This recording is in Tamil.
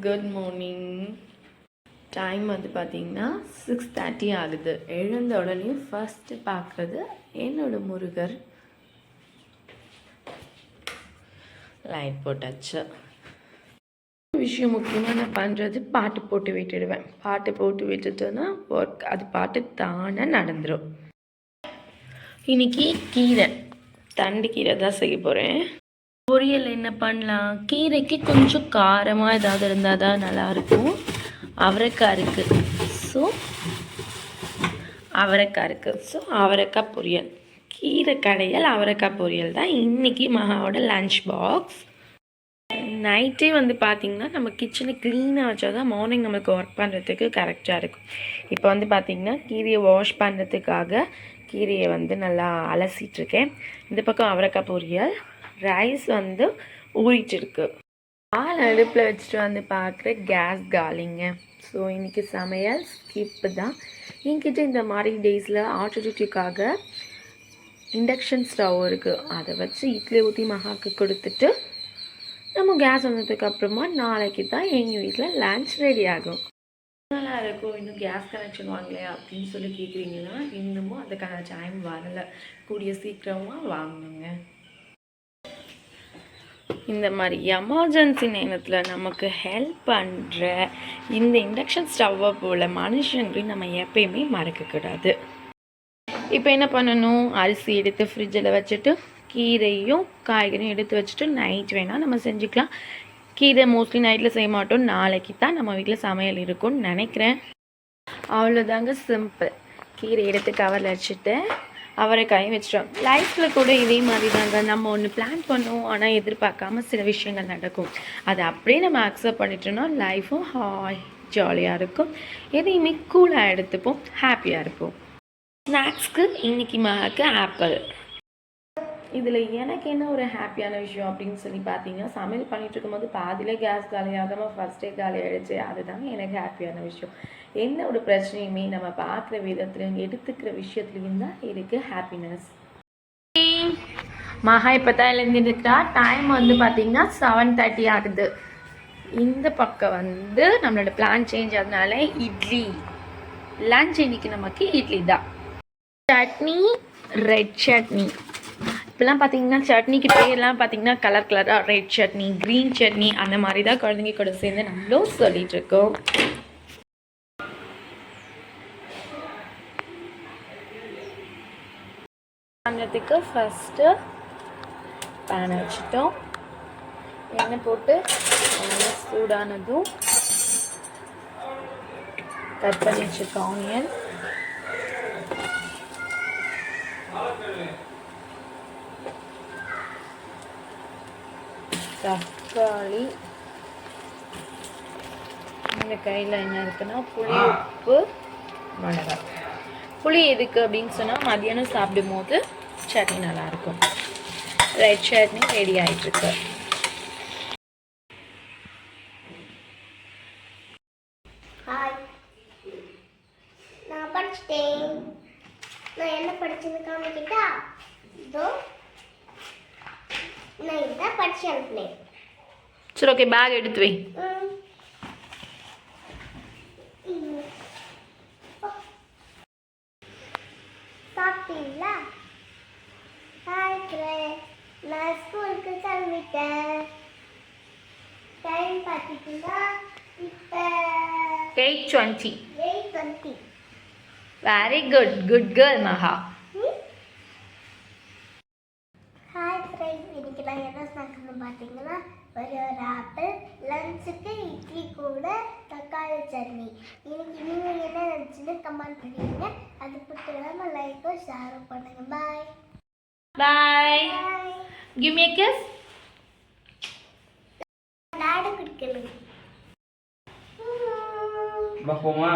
Good morning. டைம் வந்து பார்த்தீங்கன்னா 6:30 ஆகுது. எழுந்த உடனே ஃபஸ்ட்டு பார்க்குறது என்னோட முருகர். லைட் போட்டாச்சு. விஷயம் முக்கியமாக நான் பண்ணுறது பாட்டு போட்டு விட்டுடுவேன். பாட்டு போட்டு விட்டுட்டோன்னா ஒர்க் அது பாட்டு தானே நடந்துடும். இன்றைக்கி கீரை, தண்டு கீரை தான் செய்ய போகிறேன். பொரியல் என்ன பண்ணலாம்? கீரைக்கு கொஞ்சம் காரமாக ஏதாவது இருந்தால் தான் நல்லாயிருக்கும். அவரைக்காய் இருக்குது, ஸோ அவரைக்காய் பொரியல், கீரை கடையல், அவரைக்காய் பொரியல் தான் இன்றைக்கி மகாவோட லன்ச் பாக்ஸ். நைட்டே வந்து பார்த்திங்கன்னா நம்ம கிச்சனை க்ளீனாக வச்சா தான் மார்னிங் நம்மளுக்கு ஒர்க் பண்ணுறதுக்கு கரெக்டாக இருக்கும். இப்போ வந்து பார்த்திங்கன்னா கீரையை வாஷ் பண்ணுறதுக்காக கீரையை வந்து நல்லா அலசிட்டுருக்கேன். இந்த பக்கம் அவரைக்காய் பொரியல், ரைஸ் வந்து ஊறிட்டுருக்கு. பால் அடுப்பில் வச்சுட்டு வந்து பார்க்குற கேஸ் காலிங்க. ஸோ இன்றைக்கி சமையல் ஸ்கிப்பு தான். என்கிட்ட இந்த மாதிரி டேஸில் ஆல்டர்னேட்டிவ்காக இண்டக்ஷன் ஸ்டவ் இருக்குது. அதை வச்சு இட்லி ஊற்றி மகாக்கு கொடுத்துட்டு நம்ம கேஸ் வந்ததுக்கப்புறமா நாளைக்கு தான் எங்கள் வீட்டில் லன்ச் ரெடி ஆகும். நல்லா இருக்கும். இன்னும் கேஸ் கனெக்ஷன் வாங்கலையா அப்படின்னு சொல்லி கேட்குறீங்கன்னா, இன்னமும் அதுக்கான டைம் வரலை. கூடிய சீக்கிரமாக வாங்கணுங்க. இந்த மாதிரி எமர்ஜென்சி நேரத்தில் நமக்கு ஹெல்ப் பண்ணுற இந்த இண்டக்ஷன் ஸ்டவ்வை போல் மனுஷங்களையும் நம்ம எப்பயுமே மறக்கக்கூடாது. இப்போ என்ன பண்ணணும்? அரிசி எடுத்து ஃப்ரிட்ஜில் வச்சுட்டு கீரையும் காய்கறியும் எடுத்து வச்சுட்டு நைட் வேணால் நம்ம செஞ்சுக்கலாம். கீரை மோஸ்ட்லி நைட்டில் செய்ய மாட்டோம். நாளைக்கு தான் நம்ம வீட்டில் சமையல் இருக்கும்னு நினைக்கிறேன். அவ்வளோதாங்க, சிம்பிள். கீரை எடுத்து கவரில் வச்சுட்டு அவரைக்காயும் வச்சிட்டோம். லைஃப்பில் கூட இதே மாதிரி தாங்க. நம்ம ஒன்று பிளான் பண்ணுவோம், ஆனால் எதிர்பார்க்காம சில விஷயங்கள் நடக்கும். அதை அப்படியே நம்ம அக்செப்ட் பண்ணிட்டோம்னா லைஃப்பும் ஜாலியாக இருக்கும். எதையுமே கூலாக எடுத்துப்போம், ஹாப்பியாக இருப்போம். ஸ்நாக்ஸ்க்கு இன்றைக்கி மகாக்கு ஆப்பிள். இதில் எனக்கு என்ன ஒரு ஹாப்பியான விஷயம் அப்படின்னு சொல்லி பார்த்தீங்கன்னா, சமையல் பண்ணிகிட்டு இருக்கும்போது பாதியில் கேஸ் காலியாகாமல் ஃபஸ்ட்டே காலி ஆகிடுச்சு. அதுதாங்க எனக்கு ஹாப்பியான விஷயம். எந்த ஒரு பிரச்சனையுமே நம்ம பார்க்குற விதத்துலையும் எடுத்துக்கிற விஷயத்துலையும் தான் இருக்குது ஹாப்பினஸ். மகா இப்போ தான் எழுந்திருக்கா. டைம் வந்து பார்த்திங்கன்னா 7:30 ஆகுது. இந்த பக்கம் வந்து நம்மளோட பிளான் சேஞ்ச் ஆகுதுனால இட்லி லன்ச். இன்றைக்கி நமக்கு இட்லி தான். சட்னி, ரெட் சட்னி. இப்போலாம் பார்த்தீங்கன்னா சட்னிக்கு பேர்லாம் பார்த்தீங்கன்னா கலர் கலராக ரெட் சட்னி, க்ரீன் சட்னி, அந்த மாதிரி தான் குழந்தைங்க கூட சேர்ந்து நம்மளும் சொல்லிகிட்ருக்கோம். பண்ணுறதுக்கு ஃபஸ்ட்டு பேனை வச்சுட்டோம். எண்ணெய் போட்டு எண்ணெய் சூடானதும் கட் பண்ணி வச்சுருக்க ஆனியன், தக்காளி, இந்த கையில் என்ன இருக்குன்னா புளி, உப்பு, மிளகாய். புளி எதுக்கு அப்படின்னு சொன்னால் மதியானம் சாப்பிடும் போது சட்னி நல்லாயிருக்கும். ரெட் சட்னி ரெடி ஆகிட்டுருக்கு. நான் படிச்சிட்டேன். நான் என்ன படிச்சுன்னு காமிக்கிட்டா? இதோ நான் இதான் படிச்சு அனுப்பினேன். சரி, ஓகே, பேக் எடுத்து வை. சாப்பிட்டீங்களா? ஹாய் ஃப்ரெண்ட், நான் ஸ்கூலுக்கு கிளம்பிட்டேன். டைம் பார்த்துட்டீங்களா? இப்போ 8:20. 8:20. வெரி குட், குட் கேர்ள் மகா. ஹாய் ஃப்ரெண்ட், இன்னைக்கு நான் என்ன ஸ்நாக்ஸ்னு பார்த்தீங்கன்னா ஒரு ஆப்பிள், லஞ்சுக்கு இட்லி கூட தக்காளி சட்னி. இன்னைக்கு நீங்கள் என்ன நினச்சின்னு கமெண்ட் பண்ணுவீங்க. அது பிடிச்சதாம லைக்கும் ஷேரும் பண்ணுங்க. Bye bye. Give me a kiss. Daddy குடிக்கணும். போமா.